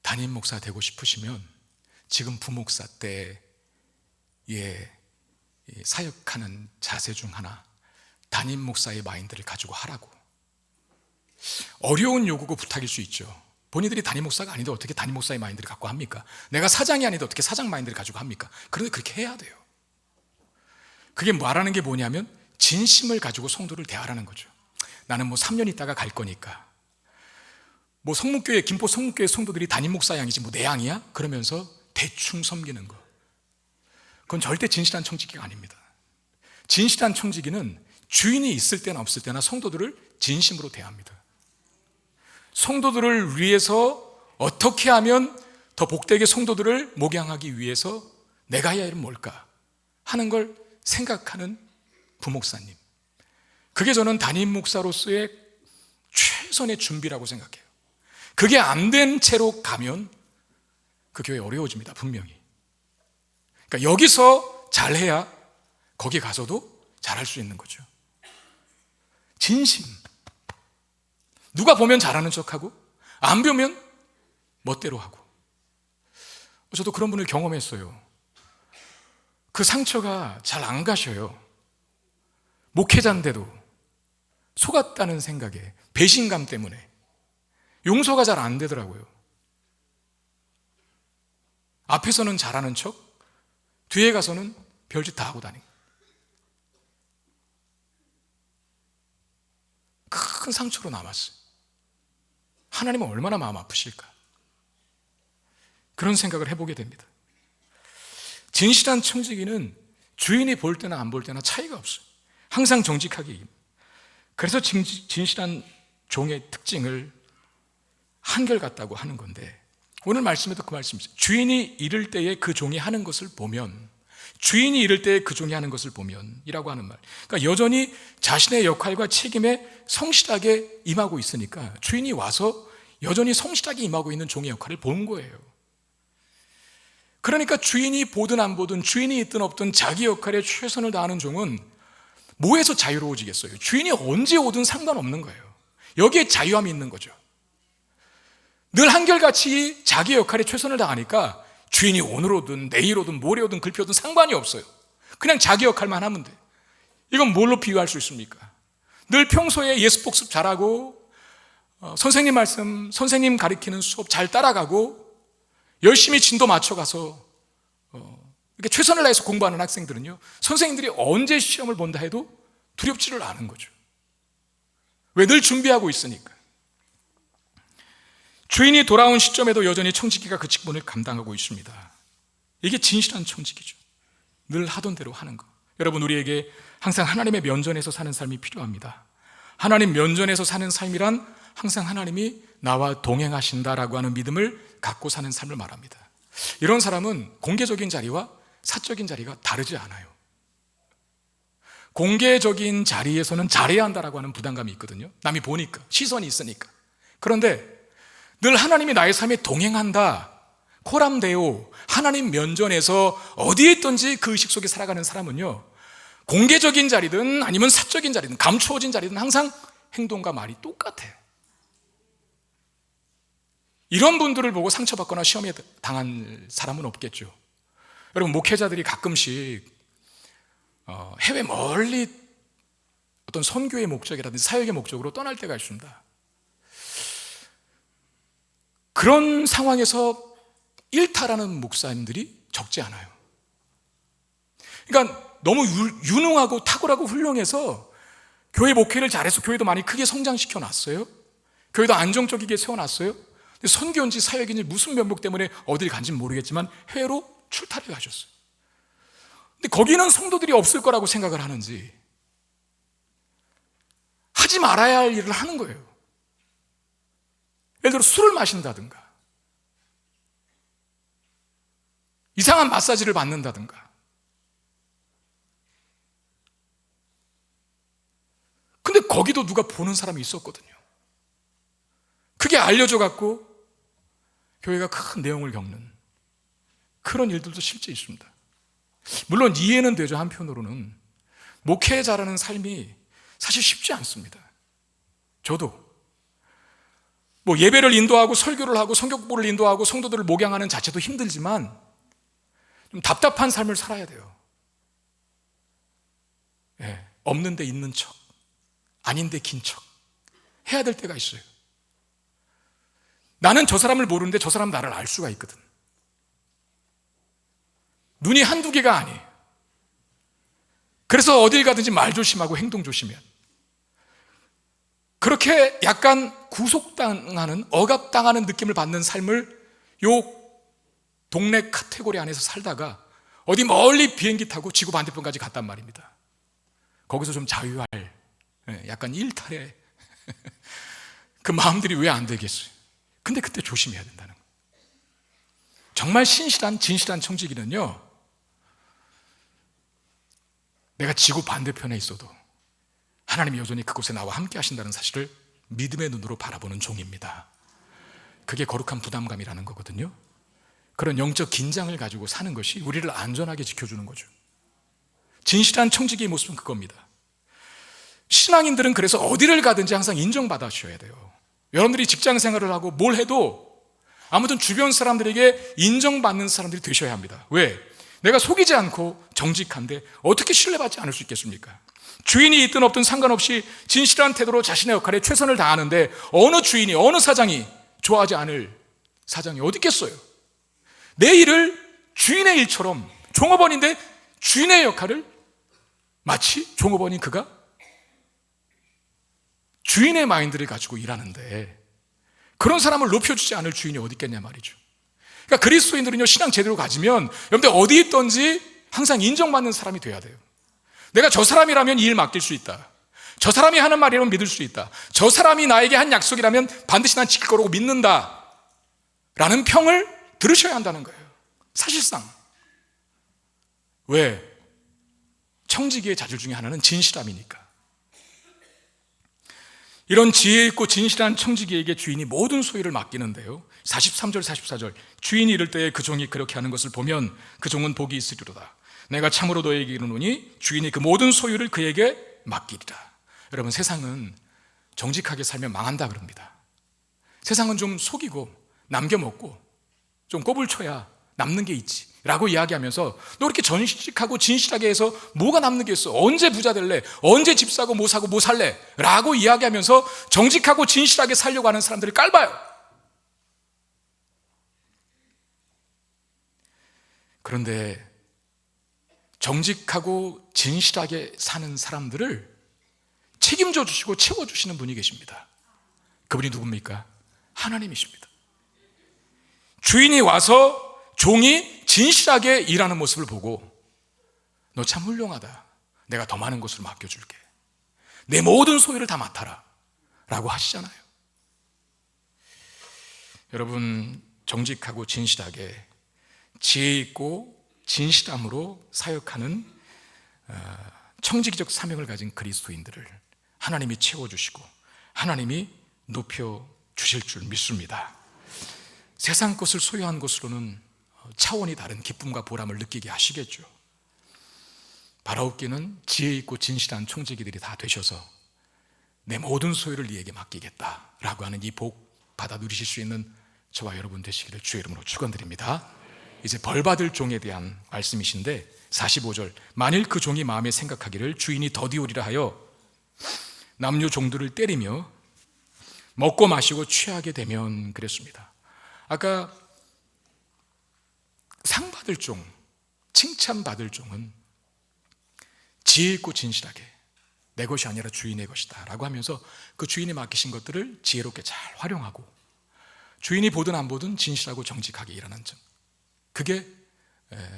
A: 담임 목사 되고 싶으시면 지금 부목사 때에 사역하는 자세 중 하나, 담임 목사의 마인드를 가지고 하라고. 어려운 요구고 부탁일 수 있죠. 본인들이 담임 목사가 아닌데 어떻게 담임 목사의 마인드를 갖고 합니까? 내가 사장이 아닌데 어떻게 사장 마인드를 가지고 합니까? 그런데 그렇게 해야 돼요. 그게 말하는 게 뭐냐면 진심을 가지고 성도를 대하라는 거죠. 나는 3년 있다가 갈 거니까 김포 성목교회 성도들이 담임 목사 양이지 내 양이야? 그러면서 대충 섬기는 거, 그건 절대 진실한 청지기가 아닙니다. 진실한 청지기는 주인이 있을 때나 없을 때나 성도들을 진심으로 대합니다. 성도들을 위해서 어떻게 하면 더 복되게 성도들을 목양하기 위해서 내가 해야 할 일은 뭘까 하는 걸 생각하는 부목사님, 그게 저는 담임 목사로서의 최선의 준비라고 생각해요. 그게 안 된 채로 가면 그 교회 어려워집니다. 분명히. 그러니까 여기서 잘해야 거기 가서도 잘할 수 있는 거죠. 진심. 누가 보면 잘하는 척하고 안 보면 멋대로 하고. 저도 그런 분을 경험했어요. 그 상처가 잘 안 가셔요. 목회자인데도 속았다는 생각에, 배신감 때문에 용서가 잘 안 되더라고요. 앞에서는 잘하는 척, 뒤에 가서는 별짓 다 하고 다니고. 큰 상처로 남았어요. 하나님은 얼마나 마음 아프실까? 그런 생각을 해보게 됩니다. 진실한 청지기는 주인이 볼 때나 안 볼 때나 차이가 없어요. 항상 정직하게. 그래서 진실한 종의 특징을 한결같다고 하는 건데, 오늘 말씀에도 그 말씀이죠. 주인이 이를 때에 그 종이 하는 것을 보면, 주인이 이를 때에 그 종이 하는 것을 보면 이라고 하는 말. 그러니까 여전히 자신의 역할과 책임에 성실하게 임하고 있으니까 주인이 와서 여전히 성실하게 임하고 있는 종의 역할을 본 거예요. 그러니까 주인이 보든 안 보든, 주인이 있든 없든 자기 역할에 최선을 다하는 종은 뭐에서 자유로워지겠어요? 주인이 언제 오든 상관없는 거예요. 여기에 자유함이 있는 거죠. 늘 한결같이 자기 역할에 최선을 다하니까 주인이 오늘 오든 내일 오든 모레 오든 글피 오든 상관이 없어요. 그냥 자기 역할만 하면 돼. 이건 뭘로 비유할 수 있습니까? 늘 평소에 예습 복습 잘하고 선생님 말씀, 선생님 가르치는 수업 잘 따라가고 열심히 진도 맞춰가서 이렇게 최선을 다해서 공부하는 학생들은요, 선생님들이 언제 시험을 본다 해도 두렵지를 않은 거죠. 왜? 늘 준비하고 있으니까. 주인이 돌아온 시점에도 여전히 청지기가 그 직분을 감당하고 있습니다. 이게 진실한 청지기죠. 늘 하던 대로 하는 거. 여러분, 우리에게 항상 하나님의 면전에서 사는 삶이 필요합니다. 하나님 면전에서 사는 삶이란 항상 하나님이 나와 동행하신다라고 하는 믿음을 갖고 사는 삶을 말합니다. 이런 사람은 공개적인 자리와 사적인 자리가 다르지 않아요. 공개적인 자리에서는 잘해야 한다라고 하는 부담감이 있거든요. 남이 보니까, 시선이 있으니까. 그런데 늘 하나님이 나의 삶에 동행한다, 코람데오, 하나님 면전에서 어디에 있든지 그 의식 속에 살아가는 사람은요, 공개적인 자리든 아니면 사적인 자리든 감추어진 자리든 항상 행동과 말이 똑같아요. 이런 분들을 보고 상처받거나 시험에 당한 사람은 없겠죠. 여러분, 목회자들이 가끔씩 해외 멀리 어떤 선교의 목적이라든지 사역의 목적으로 떠날 때가 있습니다. 그런 상황에서 일탈하는 목사님들이 적지 않아요. 그러니까 너무 유능하고 탁월하고 훌륭해서 교회 목회를 잘해서 교회도 많이 크게 성장시켜 놨어요. 교회도 안정적이게 세워놨어요. 근데 선교인지 사역인지 무슨 면목 때문에 어딜 간지는 모르겠지만 해외로 출타를 가셨어요. 근데 거기는 성도들이 없을 거라고 생각을 하는지 하지 말아야 할 일을 하는 거예요. 예를 들어 술을 마신다든가 이상한 마사지를 받는다든가. 근데 거기도 누가 보는 사람이 있었거든요. 그게 알려져 갖고 교회가 큰 내용을 겪는 그런 일들도 실제 있습니다. 물론 이해는 되죠. 한편으로는 목회자라는 삶이 사실 쉽지 않습니다. 저도 예배를 인도하고 설교를 하고 성경공부를 인도하고 성도들을 목양하는 자체도 힘들지만 좀 답답한 삶을 살아야 돼요. 예, 없는데 있는 척, 아닌데 긴 척 해야 될 때가 있어요. 나는 저 사람을 모르는데 저 사람 나를 알 수가 있거든. 눈이 한두 개가 아니에요. 그래서 어딜 가든지 말 조심하고 행동 조심해야 돼요. 그렇게 약간 구속당하는, 억압당하는 느낌을 받는 삶을 요 동네 카테고리 안에서 살다가 어디 멀리 비행기 타고 지구 반대편까지 갔단 말입니다. 거기서 좀 자유할, 약간 일탈의 그 마음들이 왜 안 되겠어요? 근데 그때 조심해야 된다는 거예요. 정말 신실한, 진실한 청지기는요, 내가 지구 반대편에 있어도 하나님이 여전히 그곳에 나와 함께 하신다는 사실을 믿음의 눈으로 바라보는 종입니다. 그게 거룩한 부담감이라는 거거든요. 그런 영적 긴장을 가지고 사는 것이 우리를 안전하게 지켜주는 거죠. 진실한 청지기의 모습은 그겁니다. 신앙인들은 그래서 어디를 가든지 항상 인정받아주셔야 돼요. 여러분들이 직장 생활을 하고 뭘 해도 아무튼 주변 사람들에게 인정받는 사람들이 되셔야 합니다. 왜? 내가 속이지 않고 정직한데 어떻게 신뢰받지 않을 수 있겠습니까? 주인이 있든 없든 상관없이 진실한 태도로 자신의 역할에 최선을 다하는데 어느 주인이, 어느 사장이 좋아하지 않을 사장이 어디 있겠어요? 내 일을 주인의 일처럼, 종업원인데 주인의 역할을 마치 종업원인 그가 주인의 마인드를 가지고 일하는데 그런 사람을 높여주지 않을 주인이 어디 있겠냐 말이죠. 그러니까 그리스도인들은요, 신앙 제대로 가지면 여러분들 어디 있든지 항상 인정받는 사람이 돼야 돼요. 내가 저 사람이라면 이 일 맡길 수 있다. 저 사람이 하는 말이라면 믿을 수 있다. 저 사람이 나에게 한 약속이라면 반드시 난 지킬 거라고 믿는다 라는 평을 들으셔야 한다는 거예요. 사실상. 왜? 청지기의 자질 중에 하나는 진실함이니까. 이런 지혜 있고 진실한 청지기에게 주인이 모든 소유를 맡기는데요, 43절 44절 주인이 이를 때에 그 종이 그렇게 하는 것을 보면 그 종은 복이 있으리로다. 내가 참으로 너에게 이르노니 주인이 그 모든 소유를 그에게 맡기리라. 여러분, 세상은 정직하게 살면 망한다 그럽니다. 세상은 좀 속이고 남겨먹고 좀 꼽을 쳐야 남는 게 있지. 라고 이야기하면서 너 이렇게 전직하고 진실하게 해서 뭐가 남는 게 있어? 언제 부자 될래? 언제 집 사고 뭐 사고 뭐 살래? 라고 이야기하면서 정직하고 진실하게 살려고 하는 사람들을 깔봐요. 그런데 정직하고 진실하게 사는 사람들을 책임져 주시고 채워주시는 분이 계십니다. 그분이 누굽니까? 하나님이십니다. 주인이 와서 종이 진실하게 일하는 모습을 보고 너 참 훌륭하다. 내가 더 많은 것을 맡겨줄게. 내 모든 소유를 다 맡아라. 라고 하시잖아요. 여러분, 정직하고 진실하게 지혜 있고 진실함으로 사역하는 청지기적 사명을 가진 그리스도인들을 하나님이 채워주시고 하나님이 높여주실 줄 믿습니다. 세상 것을 소유한 것으로는 차원이 다른 기쁨과 보람을 느끼게 하시겠죠. 바라옵기는 지혜 있고 진실한 총지기들이 다 되셔서 내 모든 소유를 네에게 맡기겠다라고 하는 이 복 받아 누리실 수 있는 저와 여러분 되시기를 주의 이름으로 축원드립니다. 이제 벌받을 종에 대한 말씀이신데 45절, 만일 그 종이 마음에 생각하기를 주인이 더디오리라 하여 남녀 종들을 때리며 먹고 마시고 취하게 되면, 그랬습니다. 아까 상 받을 종, 칭찬 받을 종은 지혜 있고 진실하게 내 것이 아니라 주인의 것이다 라고 하면서 그 주인이 맡기신 것들을 지혜롭게 잘 활용하고 주인이 보든 안 보든 진실하고 정직하게 일하는 점, 그게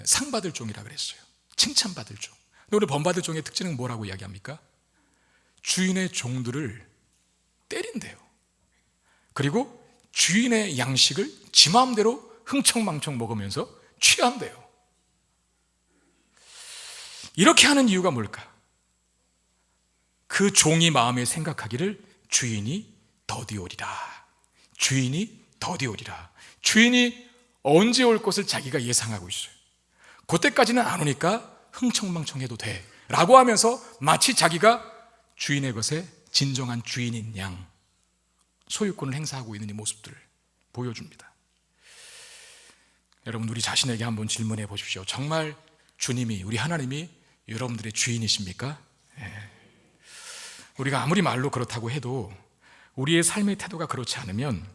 A: 상 받을 종이라 그랬어요. 칭찬 받을 종. 오늘 번받을 종의 특징은 뭐라고 이야기합니까? 주인의 종들을 때린대요. 그리고 주인의 양식을 지 마음대로 흥청망청 먹으면서 취한대요. 이렇게 하는 이유가 뭘까? 그 종이 마음에 생각하기를 주인이 더디오리라. 주인이 더디오리라. 주인이 언제 올 것을 자기가 예상하고 있어요. 그때까지는 안 오니까 흥청망청해도 돼 라고 하면서 마치 자기가 주인의 것에 진정한 주인인 양 소유권을 행사하고 있는 이 모습들을 보여줍니다. 여러분, 우리 자신에게 한번 질문해 보십시오. 정말 주님이, 우리 하나님이 여러분들의 주인이십니까? 우리가 아무리 말로 그렇다고 해도 우리의 삶의 태도가 그렇지 않으면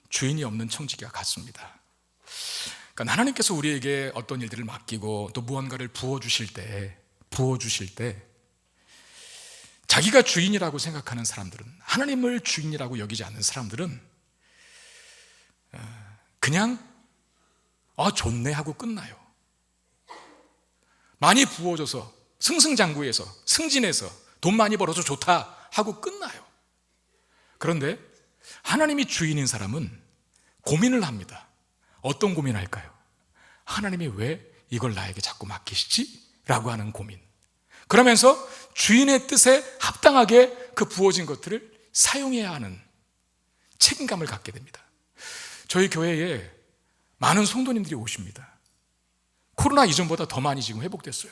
A: 주인이 없는 청지기와 같습니다. 그러니까 하나님께서 우리에게 어떤 일들을 맡기고 또 무언가를 부어주실 때 자기가 주인이라고 생각하는 사람들은, 하나님을 주인이라고 여기지 않는 사람들은 그냥 좋네 하고 끝나요. 많이 부어줘서 승승장구해서 승진해서 돈 많이 벌어서 좋다 하고 끝나요. 그런데 하나님이 주인인 사람은 고민을 합니다. 어떤 고민할까요? 하나님이 왜 이걸 나에게 자꾸 맡기시지? 라고 하는 고민. 그러면서 주인의 뜻에 합당하게 그 부어진 것들을 사용해야 하는 책임감을 갖게 됩니다. 저희 교회에 많은 성도님들이 오십니다. 코로나 이전보다 더 많이 지금 회복됐어요.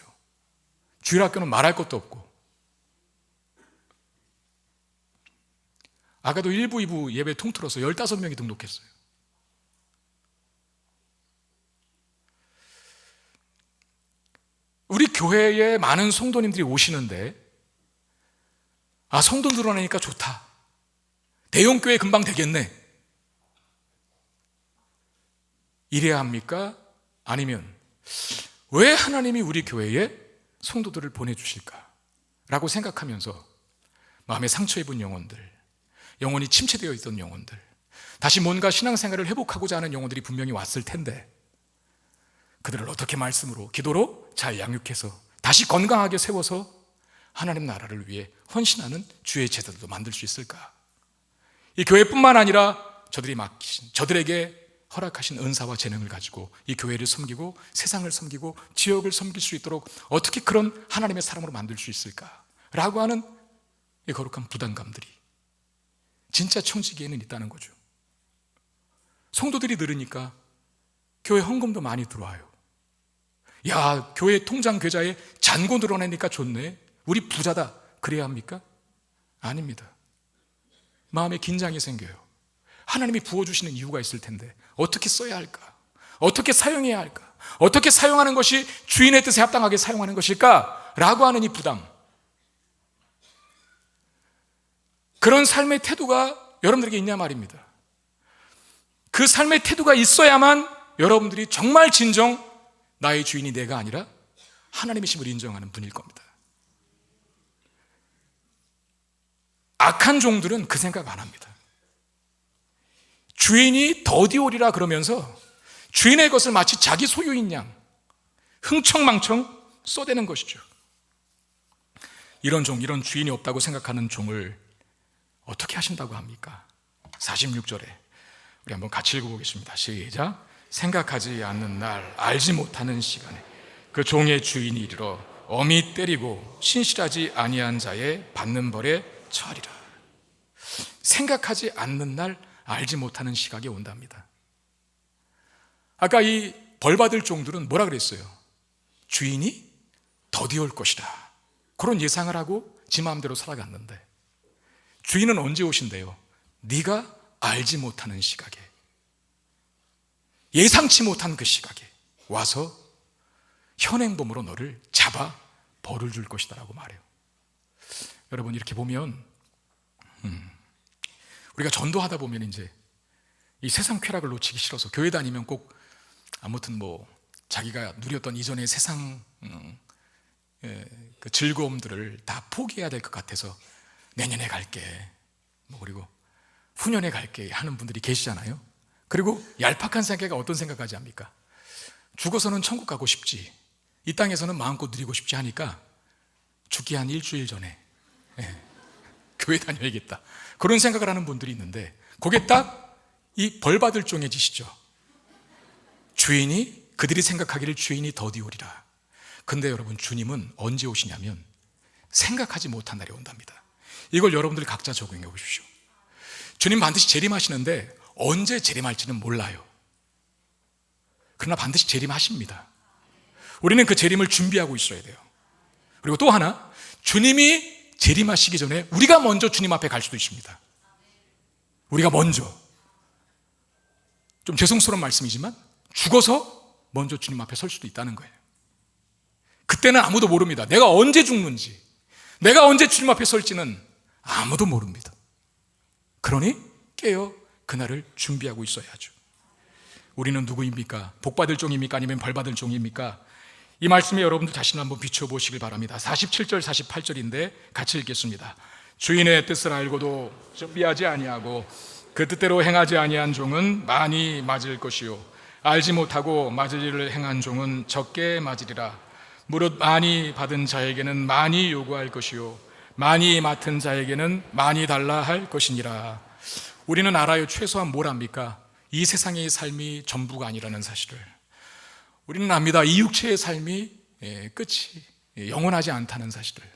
A: 주일학교는 말할 것도 없고, 아까도 1부, 2부 예배 통틀어서 15명이 등록했어요. 우리 교회에 많은 성도님들이 오시는데 성도 늘어나니까 좋다, 대형교회 금방 되겠네, 이래야 합니까? 아니면 왜 하나님이 우리 교회에 성도들을 보내주실까? 라고 생각하면서 마음에 상처 입은 영혼들, 영혼이 침체되어 있던 영혼들, 다시 뭔가 신앙생활을 회복하고자 하는 영혼들이 분명히 왔을 텐데 그들을 어떻게 말씀으로, 기도로 잘 양육해서 다시 건강하게 세워서 하나님 나라를 위해 헌신하는 주의 제자들도 만들 수 있을까? 이 교회뿐만 아니라 저들이 맡기신, 저들에게 허락하신 은사와 재능을 가지고 이 교회를 섬기고 세상을 섬기고 지역을 섬길 수 있도록 어떻게 그런 하나님의 사람으로 만들 수 있을까? 라고 하는 이 거룩한 부담감들이 진짜 청지기에는 있다는 거죠. 성도들이 늘으니까 교회 헌금도 많이 들어와요. 야, 교회 통장 계좌에 잔고 늘어나니까 좋네, 우리 부자다, 그래야 합니까? 아닙니다. 마음에 긴장이 생겨요. 하나님이 부어주시는 이유가 있을 텐데 어떻게 써야 할까? 어떻게 사용해야 할까? 어떻게 사용하는 것이 주인의 뜻에 합당하게 사용하는 것일까? 라고 하는 이 부담. 그런 삶의 태도가 여러분들에게 있냐 말입니다. 그 삶의 태도가 있어야만 여러분들이 정말 진정 나의 주인이 내가 아니라 하나님이심을 인정하는 분일 겁니다. 악한 종들은 그 생각 안 합니다. 주인이 더디오리라 그러면서 주인의 것을 마치 자기 소유인 양 흥청망청 쏘대는 것이죠. 이런 종, 이런 주인이 없다고 생각하는 종을 어떻게 하신다고 합니까? 46절에 우리 한번 같이 읽어보겠습니다. 시작. 생각하지 않는 날, 알지 못하는 시간에 그 종의 주인이 이르러 엄히 때리고 신실하지 아니한 자의 받는 벌에 처하리라. 생각하지 않는 날, 알지 못하는 시각이 온답니다. 아까 이 벌받을 종들은 뭐라 그랬어요? 주인이 더디올 것이다. 그런 예상을 하고 지 마음대로 살아갔는데 주인은 언제 오신대요? 네가 알지 못하는 시각에, 예상치 못한 그 시각에 와서 현행범으로 너를 잡아 벌을 줄 것이다 라고 말해요. 여러분, 이렇게 보면 우리가 전도하다 보면 이제 이 세상 쾌락을 놓치기 싫어서 교회 다니면 꼭 아무튼 뭐 자기가 누렸던 이전의 세상 그 즐거움들을 다 포기해야 될 것 같아서 내년에 갈게, 뭐 그리고 후년에 갈게 하는 분들이 계시잖아요. 그리고 얄팍한 생각이 어떤 생각하지 합니까? 죽어서는 천국 가고 싶지, 이 땅에서는 마음껏 누리고 싶지 하니까 죽기 한 일주일 전에 교회 다녀야겠다, 그런 생각을 하는 분들이 있는데 그게 딱 이 벌받을 종의 짓이죠. 주인이, 그들이 생각하기를 주인이 더디오리라. 근데 여러분, 주님은 언제 오시냐면 생각하지 못한 날이 온답니다. 이걸 여러분들 각자 적용해 보십시오. 주님 반드시 재림하시는데 언제 재림할지는 몰라요. 그러나 반드시 재림하십니다. 우리는 그 재림을 준비하고 있어야 돼요. 그리고 또 하나, 주님이 재림하시기 전에 우리가 먼저 주님 앞에 갈 수도 있습니다. 우리가 먼저, 좀 죄송스러운 말씀이지만 죽어서 먼저 주님 앞에 설 수도 있다는 거예요. 그때는 아무도 모릅니다. 내가 언제 죽는지, 내가 언제 주님 앞에 설지는 아무도 모릅니다. 그러니 깨어 그날을 준비하고 있어야죠. 우리는 누구입니까? 복받을 종입니까? 아니면 벌받을 종입니까? 이 말씀에 여러분들 자신을 한번 비춰보시길 바랍니다. 47절 48절인데 같이 읽겠습니다. 주인의 뜻을 알고도 준비하지 아니하고 그 뜻대로 행하지 아니한 종은 많이 맞을 것이요 알지 못하고 맞을 일을 행한 종은 적게 맞으리라. 무릇 많이 받은 자에게는 많이 요구할 것이요 많이 맡은 자에게는 많이 달라 할 것이니라. 우리는 알아요. 최소한 뭘 압니까? 이 세상의 삶이 전부가 아니라는 사실을. 우리는 압니다. 이 육체의 삶이 끝이 영원하지 않다는 사실을.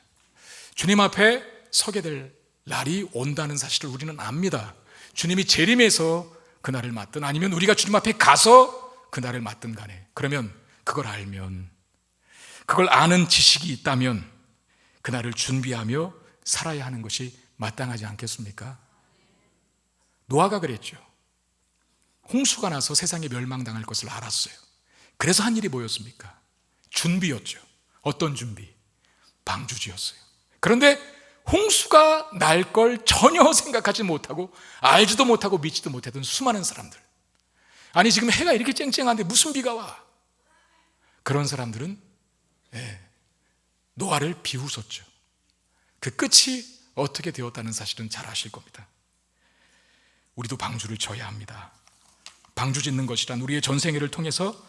A: 주님 앞에 서게 될 날이 온다는 사실을 우리는 압니다. 주님이 재림해서 그날을 맞든 아니면 우리가 주님 앞에 가서 그날을 맞든 간에, 그러면 그걸 알면, 그걸 아는 지식이 있다면 그날을 준비하며 살아야 하는 것이 마땅하지 않겠습니까? 노아가 그랬죠. 홍수가 나서 세상에 멸망당할 것을 알았어요. 그래서 한 일이 뭐였습니까? 준비였죠. 어떤 준비? 방주지였어요. 그런데 홍수가 날 걸 전혀 생각하지 못하고 알지도 못하고 믿지도 못했던 수많은 사람들, 아니 지금 해가 이렇게 쨍쨍한데 무슨 비가 와? 그런 사람들은 노아를 비웃었죠. 그 끝이 어떻게 되었다는 사실은 잘 아실 겁니다. 우리도 방주를 져야 합니다. 방주 짓는 것이란 우리의 전생애를 통해서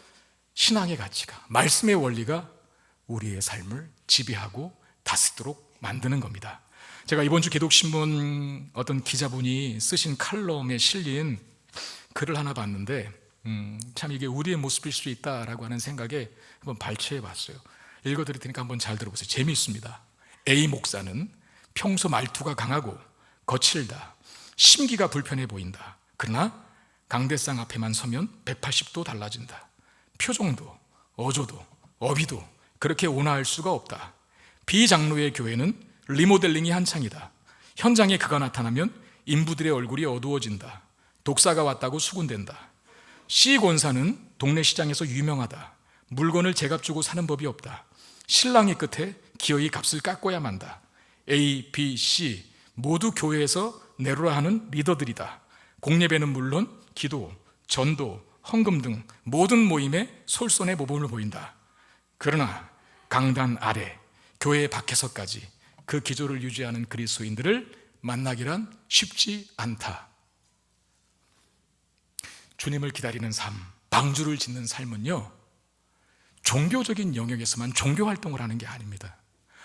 A: 신앙의 가치가, 말씀의 원리가 우리의 삶을 지배하고 다스리도록 만드는 겁니다. 제가 이번 주 기독신문 어떤 기자분이 쓰신 칼럼에 실린 글을 하나 봤는데 참 이게 우리의 모습일 수 있다라고 하는 생각에 한번 발췌해 봤어요. 읽어드릴 테니까 한번 잘 들어보세요. 재미있습니다. A 목사는 평소 말투가 강하고 거칠다, 심기가 불편해 보인다. 그러나 강대상 앞에만 서면 180도 달라진다. 표정도 어조도 어비도 그렇게 온화할 수가 없다. B 장로의 교회는 리모델링이 한창이다. 현장에 그가 나타나면 인부들의 얼굴이 어두워진다. 독사가 왔다고 수군댄다. C 권사는 동네 시장에서 유명하다. 물건을 제값 주고 사는 법이 없다. 신랑의 끝에 기어이 값을 깎아야 만다. A, B, C 모두 교회에서 내로라 하는 리더들이다. 공예배는 물론 기도, 전도, 헌금 등 모든 모임에 솔선의 모범을 보인다. 그러나 강단 아래 교회 밖에서까지 그 기조를 유지하는 그리스도인들을 만나기란 쉽지 않다. 주님을 기다리는 삶, 방주를 짓는 삶은요, 종교적인 영역에서만 종교활동을 하는 게 아닙니다.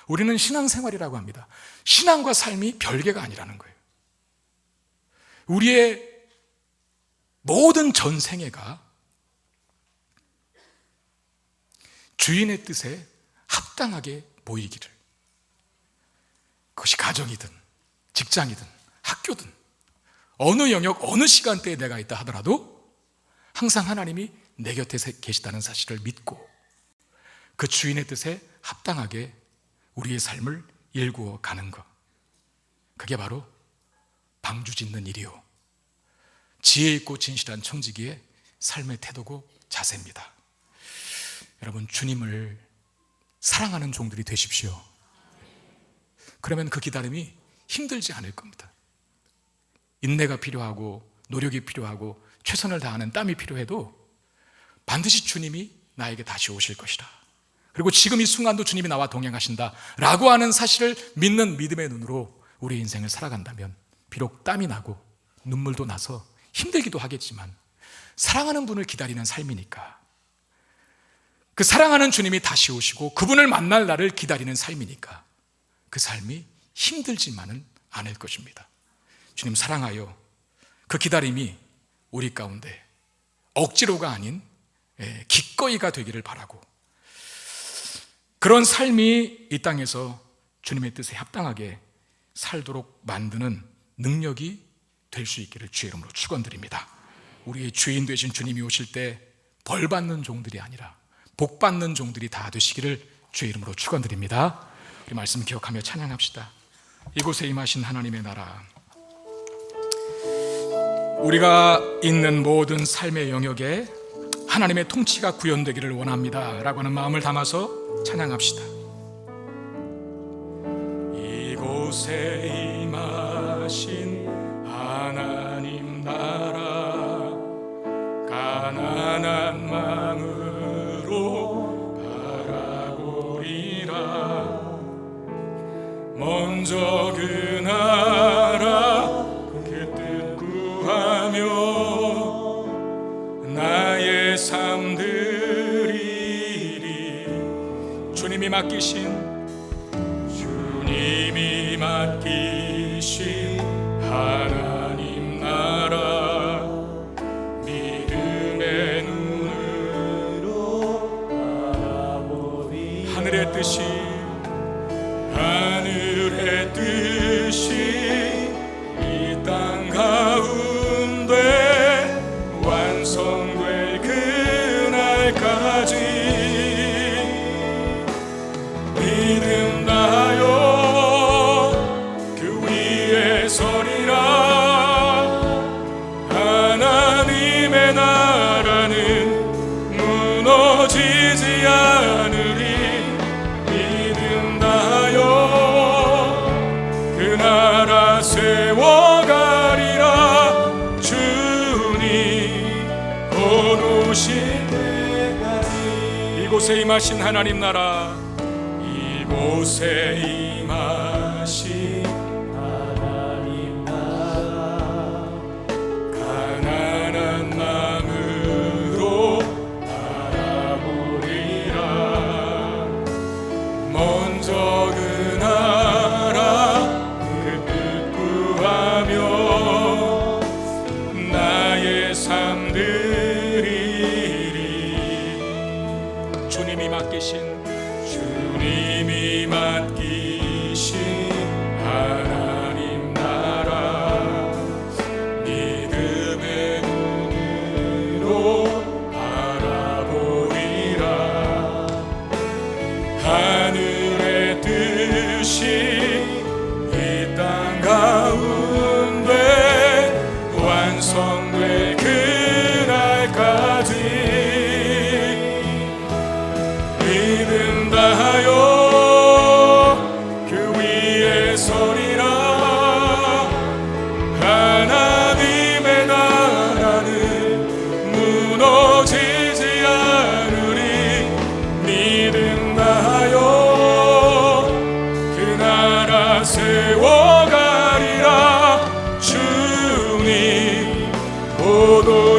A: 우리는 신앙생활이라고 합니다. 신앙과 삶이 별개가 아니라는 거예요. 우리의 모든 전생애가 주인의 뜻에 합당하게 모이기를, 그것이 가정이든 직장이든 학교든 어느 영역 어느 시간대에 내가 있다 하더라도 항상 하나님이 내 곁에 계시다는 사실을 믿고 그 주인의 뜻에 합당하게 우리의 삶을 일구어 가는 것, 그게 바로 방주 짓는 일이요 지혜 있고 진실한 청지기의 삶의 태도고 자세입니다. 여러분, 주님을 사랑하는 종들이 되십시오. 그러면 그 기다림이 힘들지 않을 겁니다. 인내가 필요하고 노력이 필요하고 최선을 다하는 땀이 필요해도 반드시 주님이 나에게 다시 오실 것이다. 그리고 지금 이 순간도 주님이 나와 동행하신다 라고 하는 사실을 믿는 믿음의 눈으로 우리 인생을 살아간다면 비록 땀이 나고 눈물도 나서 힘들기도 하겠지만 사랑하는 분을 기다리는 삶이니까, 그 사랑하는 주님이 다시 오시고 그분을 만날 날을 기다리는 삶이니까 그 삶이 힘들지만은 않을 것입니다. 주님 사랑하여 그 기다림이 우리 가운데 억지로가 아닌 기꺼이가 되기를 바라고, 그런 삶이 이 땅에서 주님의 뜻에 합당하게 살도록 만드는 능력이 될 수 있기를 주의 이름으로 축원드립니다. 우리의 주인 되신 주님이 오실 때 벌 받는 종들이 아니라 복 받는 종들이 다 되시기를 주의 이름으로 축원드립니다. 우리 말씀 기억하며 찬양합시다. 이곳에 임하신 하나님의 나라, 우리가 있는 모든 삶의 영역에 하나님의 통치가 구현되기를 원합니다 라고 하는 마음을 담아서 찬양합시다. 이곳에 임하신 하나님 나라, 가난한 마음으로 바라보리라. 먼저 그 나라 그 뜻 구하며 나의 삶 드리리. 주님이 맡기신 하나님 나라, 믿음의 눈으로 바라보리. 하늘의 뜻이 이 땅 가운데 완성될 그날까지 믿음 다하여 그 위에 서리라. 하나님의 나라는 무너지지 않으리. 믿음 다하여 그 나라 세워가리라. 주님 곧 오실 때까지. 이곳에 임하신 하나님 나라, 이곳에 임하신 하나님 나라, 가난한 마음으로 바라보리라. 먼저 그 나라 그 뜻 구하며 나의 삶 드리리. 주님이 맡기신 하나님 나라, 믿음의 눈으로 바라보리라. 하늘의 뜻이 이 땅 가운데 완성될 그날까지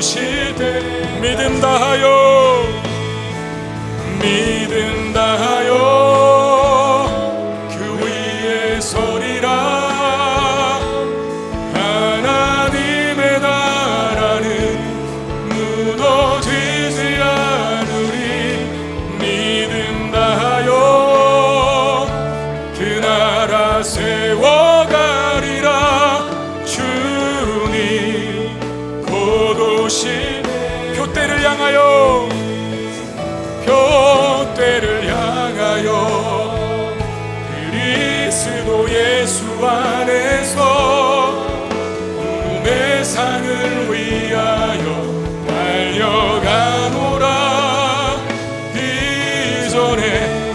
A: 오실 때 믿음 다하여 그 위에 서리라. 하나님의 나라는 무너지지 않으리. 믿음 다하여 그 나라 세워가리라. 주님 곧 오실 표대를 향하여 그리스도 예수 안에서 구름의 상을 위하여 달려가노라. 이전에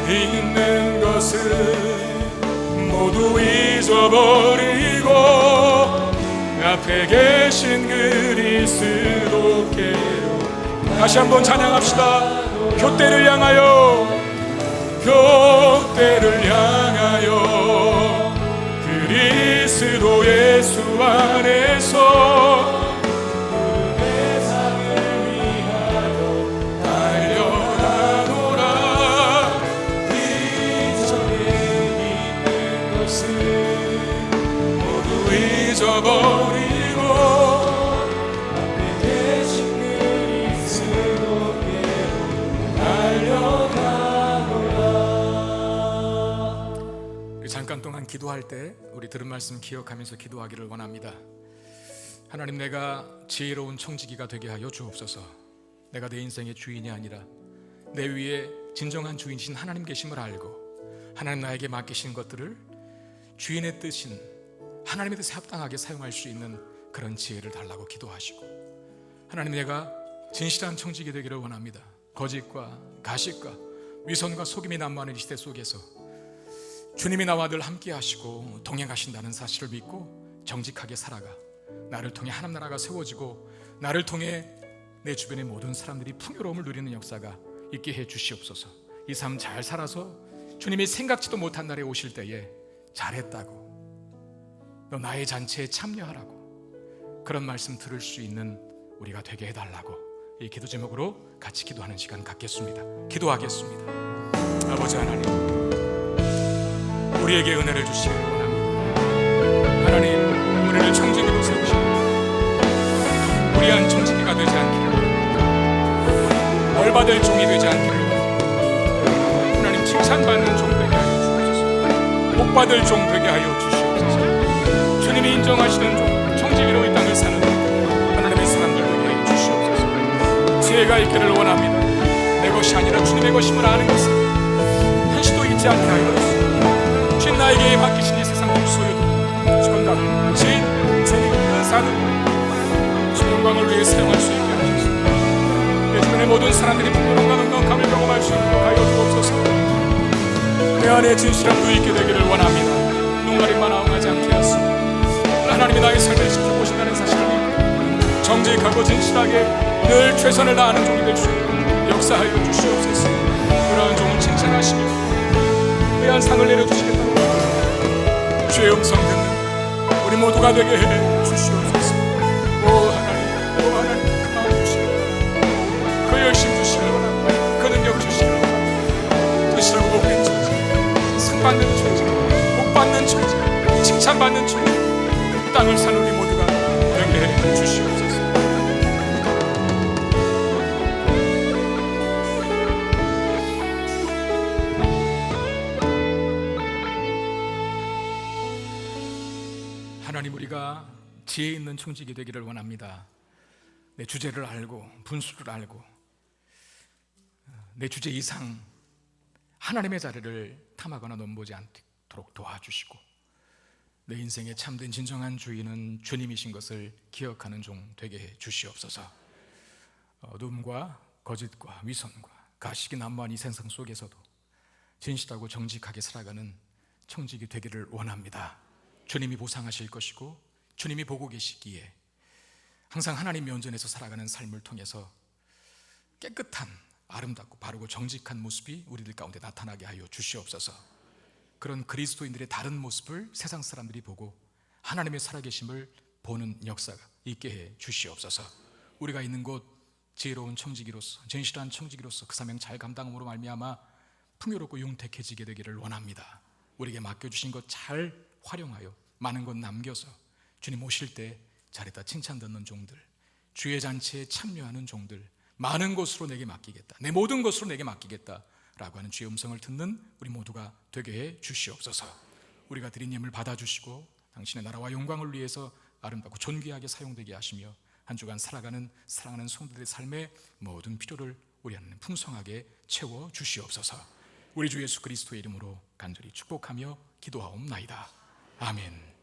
A: 있는 것은 모두 잊어버리고 앞에 계신 그리스도께로. 다시 한번 찬양합시다. 표대를 향하여 그리스도 예수 안에서 구름의 상을 위하여 달려가노라. 이전에 있는 것은 모두 잊어버리고 앞에 계신 그리스도께로 달려가노라. 잠깐 동안 기도할 때 우리 들은 말씀 기억하면서 기도하기를 원합니다. 하나님, 내가 지혜로운 청지기가 되게 하여 주옵소서. 내가 내 인생의 주인이 아니라 내 위에 진정한 주인이신 하나님 계심을 알고 하나님 나에게 맡기신 것들을 주인의 뜻인 하나님의 뜻에 합당하게 사용할 수 있는 그런 지혜를 달라고 기도하시고, 하나님, 내가 진실한 청지기 되기를 원합니다. 거짓과 가식과 위선과 속임이 난무하는 이 시대 속에서 주님이 나와 늘 함께 하시고 동행하신다는 사실을 믿고 정직하게 살아가 나를 통해 하나님 나라가 세워지고 나를 통해 내 주변의 모든 사람들이 풍요로움을 누리는 역사가 있게 해 주시옵소서. 이 삶 잘 살아서 주님이 생각지도 못한 날에 오실 때에 잘했다고, 너 나의 잔치에 참여하라고 그런 말씀 들을 수 있는 우리가 되게 해달라고 이 기도 제목으로 같이 기도하는 시간 갖겠습니다. 기도하겠습니다. 아버지 하나님, 우리에게 은혜를 주시기를 원합니다. 하나님, 우리를 청지기로 세우시고 무리한 청지기가 되지 않기를, 벌받을 종이 되지 않기를, 하나님 칭찬받는 종 되게 하여 주옵소서. 복받을 종 되게 하여 주시옵소서. 주님이 인정하시는 종, 청지기로 이 땅을 사는 하나님의 사람들 되게 하여 주시옵소서. 지혜가 있기를 원합니다. 내 것이 아니라 주님의 것임을 아는 것을 한시도 잊지 않게 하여 주옵소서. 주님, 나에게 맡기신 이 세상 소유도 건강, 지인, 재능, 산업, 영광을 위해 사용할 수 있게 하소서. 내 주변의 모든 사람들이 풍요로움과 건강함을 경험할 수 있도록 하여 주옵소서. 내 안에 진실한 누이있게 되기를 원합니다. 눈가림만 아웅하지 않게 하소서. 하나님이 나의 삶을 지켜보신다는 사실을 믿고 정직하고 진실하게 늘 최선을 다하는 종이 될 수 있도록 역사하여 주시옵소서. 그러한 종은 칭찬하시며 귀한 상을 내려주시겠다고 주의 음성 듣는 우리 모두가 되게 해 주시옵소서. 오 하나님, 오 하나님, 그 마음 주시옵소서. 그 열심 주시길 원합니다. 그 능력 주시길 원합니다. 드시라고 복된 처지, 상받는 처지, 복받는 처지, 칭찬받는 처지, 땅을 사는 우리 모두가 되게 해 주시옵소서. 하나님, 우리가 지혜 있는 청지기 되기를 원합니다. 내 주제를 알고 분수를 알고 내 주제 이상 하나님의 자리를 탐하거나 넘보지 않도록 도와주시고 내 인생의 참된 진정한 주인은 주님이신 것을 기억하는 종 되게 해 주시옵소서. 어둠과 거짓과 위선과 가식이 난무한 이 세상 속에서도 진실하고 정직하게 살아가는 청지기 되기를 원합니다. 주님이 보상하실 것이고 주님이 보고 계시기에 항상 하나님 면전에서 살아가는 삶을 통해서 깨끗한, 아름답고 바르고 정직한 모습이 우리들 가운데 나타나게 하여 주시옵소서. 그런 그리스도인들의 다른 모습을 세상 사람들이 보고 하나님의 살아계심을 보는 역사가 있게 해 주시옵소서. 우리가 있는 곳 지혜로운 청지기로서, 진실한 청지기로서 그 사명 잘 감당함으로 말미암아 풍요롭고 용택해지게 되기를 원합니다. 우리에게 맡겨주신 것 잘 활용하여 많은 것 남겨서 주님 오실 때 잘했다 칭찬 듣는 종들, 주의 잔치에 참여하는 종들, 많은 것으로 내게 맡기겠다, 내 모든 것으로 내게 맡기겠다 라고 하는 주의 음성을 듣는 우리 모두가 되게 해 주시옵소서. 우리가 드린 예물 받아주시고 당신의 나라와 영광을 위해서 아름답고 존귀하게 사용되게 하시며 한 주간 살아가는 사랑하는 성도들의 삶의 모든 필요를 우리 하나님 풍성하게 채워 주시옵소서. 우리 주 예수 그리스도의 이름으로 간절히 축복하며 기도하옵나이다. 아멘.